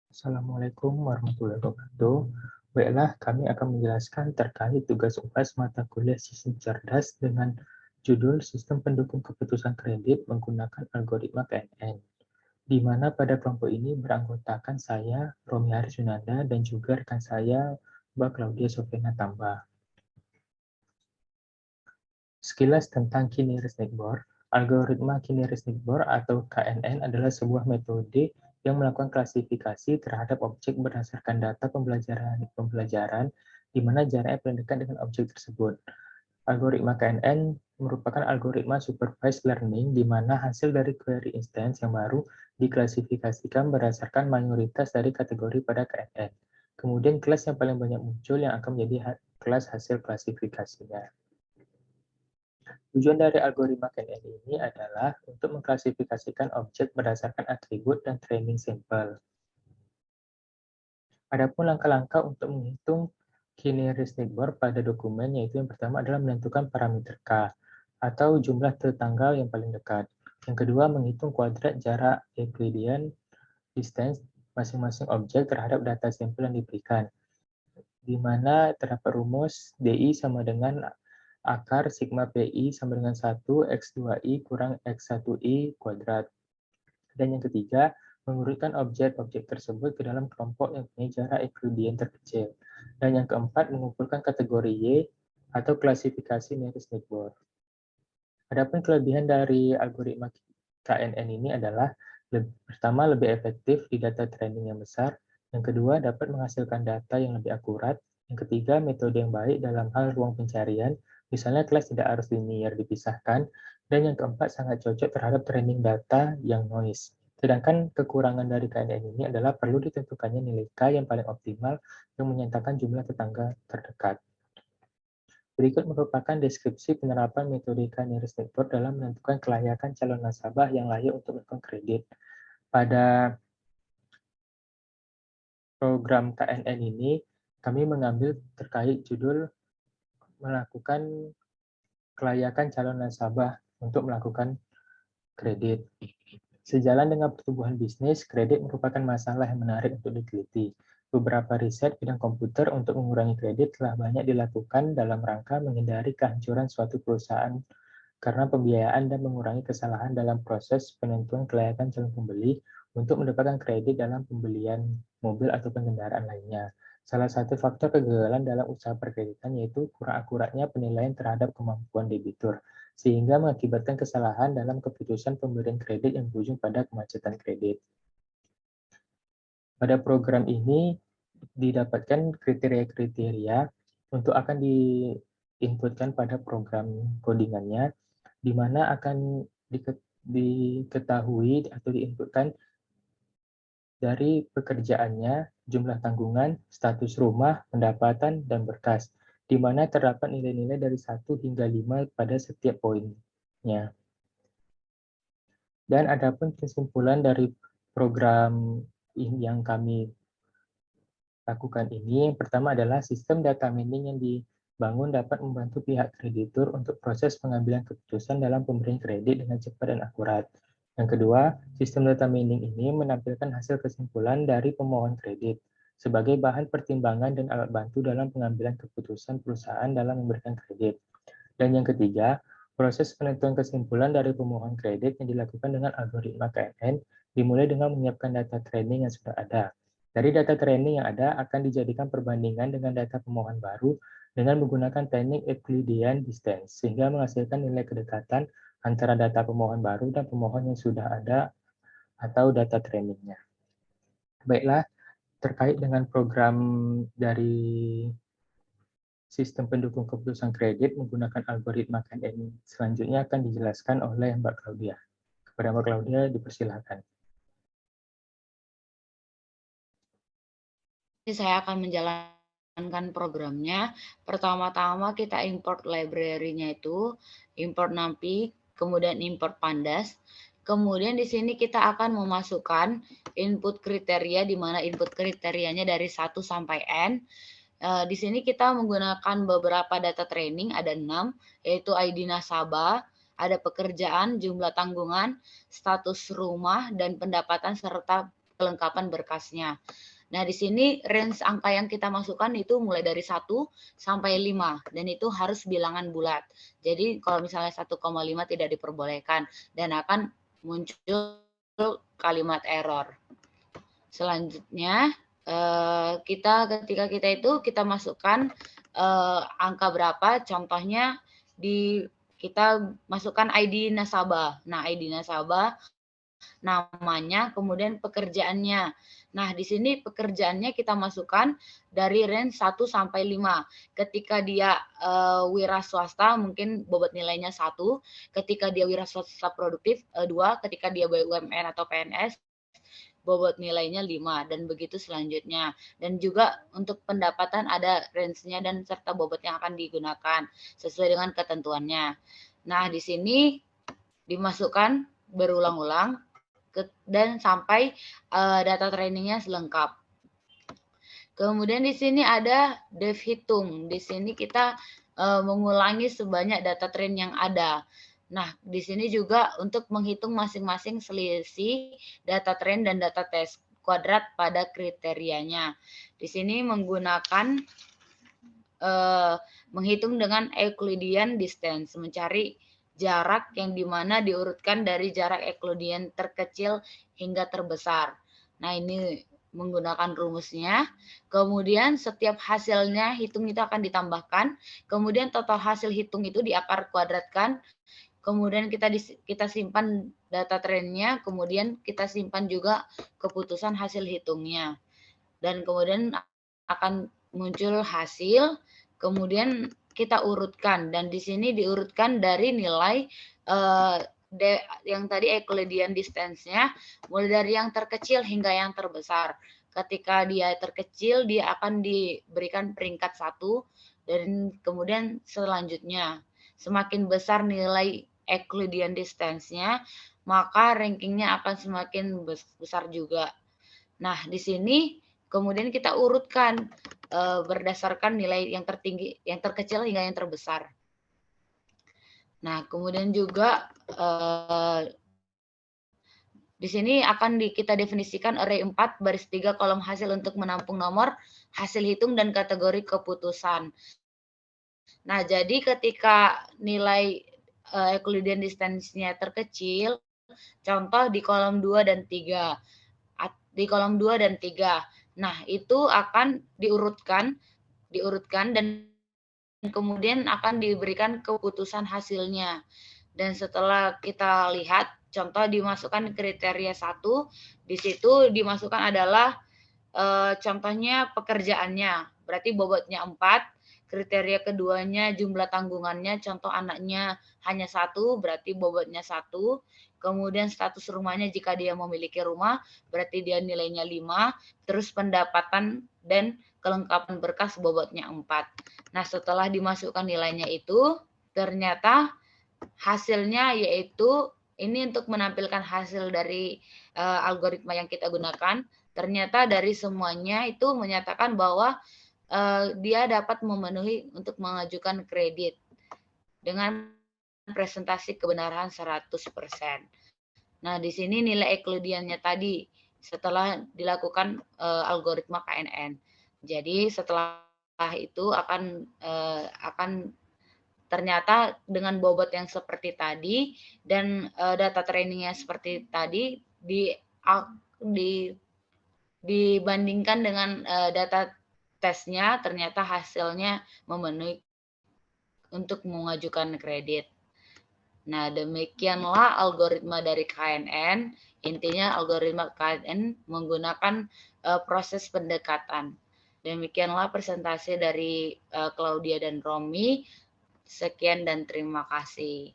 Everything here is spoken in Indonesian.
Assalamualaikum warahmatullahi wabarakatuh. Baiklah, kami akan menjelaskan terkait tugas UAS mata kuliah Sistem Cerdas dengan judul Sistem Pendukung Keputusan Kredit menggunakan Algoritma KNN, di mana pada kelompok ini beranggotakan saya, Romi Haris Yunanda, dan juga rekan saya, Mbak Claudia Sofiana Tambah. Sekilas tentang Key-Nearest Neighbor, algoritma Key-Nearest Neighbor atau KNN adalah sebuah metode yang melakukan klasifikasi terhadap objek berdasarkan data pembelajaran di mana jaraknya paling dekat dengan objek tersebut. Algoritma KNN merupakan algoritma supervised learning di mana hasil dari query instance yang baru diklasifikasikan berdasarkan mayoritas dari kategori pada KNN. Kemudian kelas yang paling banyak muncul yang akan menjadi kelas hasil klasifikasinya. Tujuan dari algoritma KNN ini adalah untuk mengklasifikasikan objek berdasarkan atribut dan training sampel. Adapun langkah-langkah untuk menghitung Key-Nearest Neighbor pada dokumen, yaitu yang pertama adalah menentukan parameter K, atau jumlah tetangga yang paling dekat. Yang kedua, menghitung kuadrat jarak Euclidean distance masing-masing objek terhadap data sampel yang diberikan, di mana terdapat rumus DI sama dengan akar sigma PI sama dengan 1 X2I kurang X1I kuadrat. Dan yang ketiga, mengurutkan objek-objek tersebut ke dalam kelompok yang punya jarak Euclidean terkecil. Dan yang keempat, mengumpulkan kategori Y atau klasifikasi nearest neighbor. Adapun kelebihan dari algoritma KNN ini adalah pertama, lebih efektif di data training yang besar. Yang kedua, dapat menghasilkan data yang lebih akurat. Yang ketiga, metode yang baik dalam hal ruang pencarian, misalnya kelas tidak harus linear dipisahkan. Dan yang keempat, sangat cocok terhadap training data yang noise. Sedangkan kekurangan dari KNN ini adalah perlu ditentukannya nilai K yang paling optimal yang menyatakan jumlah tetangga terdekat. Berikut merupakan deskripsi penerapan metode Nearest Neighbor dalam menentukan kelayakan calon nasabah yang layak untuk melakukan kredit. Pada program KNN ini, kami mengambil terkait judul melakukan kelayakan calon nasabah untuk melakukan kredit. Sejalan dengan pertumbuhan bisnis, kredit merupakan masalah yang menarik untuk diteliti. Beberapa riset bidang komputer untuk mengurangi kredit telah banyak dilakukan dalam rangka menghindari kehancuran suatu perusahaan karena pembiayaan dan mengurangi kesalahan dalam proses penentuan kelayakan calon pembeli untuk mendapatkan kredit dalam pembelian mobil atau kendaraan lainnya. Salah satu faktor kegagalan dalam usaha perkreditan yaitu kurang akuratnya penilaian terhadap kemampuan debitur, sehingga mengakibatkan kesalahan dalam keputusan pemberian kredit yang berujung pada kemacetan kredit. Pada program ini didapatkan kriteria-kriteria untuk akan diinputkan pada program codingannya, di mana akan diketahui atau diinputkan dari pekerjaannya, jumlah tanggungan, status rumah, pendapatan, dan berkas, di mana terdapat nilai-nilai dari 1 hingga 5 pada setiap poinnya. Dan adapun kesimpulan dari program yang kami lakukan ini, yang pertama adalah sistem data mining yang dibangun dapat membantu pihak kreditur untuk proses pengambilan keputusan dalam pemberian kredit dengan cepat dan akurat. Yang kedua, sistem data mining ini menampilkan hasil kesimpulan dari pemohon kredit sebagai bahan pertimbangan dan alat bantu dalam pengambilan keputusan perusahaan dalam memberikan kredit. Dan yang ketiga, proses penentuan kesimpulan dari pemohon kredit yang dilakukan dengan algoritma KNN dimulai dengan menyiapkan data training yang sudah ada. Dari data training yang ada akan dijadikan perbandingan dengan data pemohon baru dengan menggunakan teknik Euclidean distance, sehingga menghasilkan nilai kedekatan antara data pemohon baru dan pemohon yang sudah ada atau data trainingnya. Baiklah, terkait dengan program dari sistem pendukung keputusan kredit menggunakan algoritma KNN selanjutnya akan dijelaskan oleh Mbak Claudia. Kepada Mbak Claudia, dipersilakan. Saya akan menjalankan programnya. Pertama-tama kita import library-nya itu, import NumPy, kemudian import Pandas. Kemudian di sini kita akan memasukkan input kriteria, di mana input kriterianya dari 1 sampai N. Di sini kita menggunakan beberapa data training, ada 6, yaitu ID nasabah, ada pekerjaan, jumlah tanggungan, status rumah, dan pendapatan, serta kelengkapan berkasnya. Nah, di sini range angka yang kita masukkan itu mulai dari 1 sampai 5, dan itu harus bilangan bulat. Jadi kalau misalnya 1,5 tidak diperbolehkan, dan akan muncul kalimat error. Selanjutnya, ketika kita masukkan angka berapa, contohnya kita masukkan ID nasabah. Nah, ID nasabah, namanya, kemudian pekerjaannya. Nah, di sini pekerjaannya kita masukkan dari range 1 sampai 5. Ketika dia wira swasta, mungkin bobot nilainya 1. Ketika dia wira swasta produktif, 2. Ketika dia BUMN atau PNS, bobot nilainya 5, dan begitu selanjutnya. Dan juga untuk pendapatan ada range-nya dan serta bobot yang akan digunakan sesuai dengan ketentuannya. Nah, di sini dimasukkan berulang-ulang dan sampai data trainingnya selengkap. Kemudian di sini ada dev hitung. Di sini kita mengulangi sebanyak data train yang ada. Nah, di sini juga untuk menghitung masing-masing selisih data train dan data tes kuadrat pada kriterianya. Di sini menggunakan menghitung dengan Euclidean distance, mencari jarak yang dimana diurutkan dari jarak Euclidean terkecil hingga terbesar. Nah, ini menggunakan rumusnya. Kemudian setiap hasilnya hitung itu akan ditambahkan. Kemudian total hasil hitung itu diakar kuadratkan. Kemudian kita simpan data trennya. Kemudian kita simpan juga keputusan hasil hitungnya. Dan kemudian akan muncul hasil. Kemudian kita urutkan, dan di sini diurutkan dari nilai yang tadi Euclidean distance-nya, mulai dari yang terkecil hingga yang terbesar. Ketika dia terkecil, dia akan diberikan peringkat 1, dan kemudian selanjutnya semakin besar nilai Euclidean distance-nya, maka rankingnya akan semakin besar juga. Nah, di sini kemudian kita urutkan berdasarkan nilai yang tertinggi, yang terkecil hingga yang terbesar. Nah, kemudian juga di sini akan kita definisikan array 4 baris 3 kolom hasil untuk menampung nomor, hasil hitung, dan kategori keputusan. Nah, jadi ketika nilai Euclidean distance-nya terkecil, contoh di kolom 2 dan 3. Di kolom 2 dan 3. Nah, itu akan diurutkan dan kemudian akan diberikan keputusan hasilnya. Dan setelah kita lihat, contoh dimasukkan kriteria 1, di situ dimasukkan adalah contohnya pekerjaannya, berarti bobotnya 4, kriteria keduanya jumlah tanggungannya, contoh anaknya hanya 1, berarti bobotnya 1, kemudian status rumahnya jika dia memiliki rumah, berarti dia nilainya 5, terus pendapatan dan kelengkapan berkas bobotnya 4. Nah, setelah dimasukkan nilainya itu, ternyata hasilnya yaitu, ini untuk menampilkan hasil dari algoritma yang kita gunakan, ternyata dari semuanya itu menyatakan bahwa dia dapat memenuhi untuk mengajukan kredit dengan presentasi kebenaran 100%. Nah, di sini nilai Euclidean-nya tadi setelah dilakukan algoritma KNN. Jadi setelah itu akan ternyata dengan bobot yang seperti tadi dan data trainingnya seperti tadi dibandingkan dengan data tesnya, ternyata hasilnya memenuhi untuk mengajukan kredit. Nah, demikianlah algoritma dari KNN. Intinya algoritma KNN menggunakan proses pendekatan. Demikianlah presentasi dari Claudia dan Romi. Sekian dan terima kasih.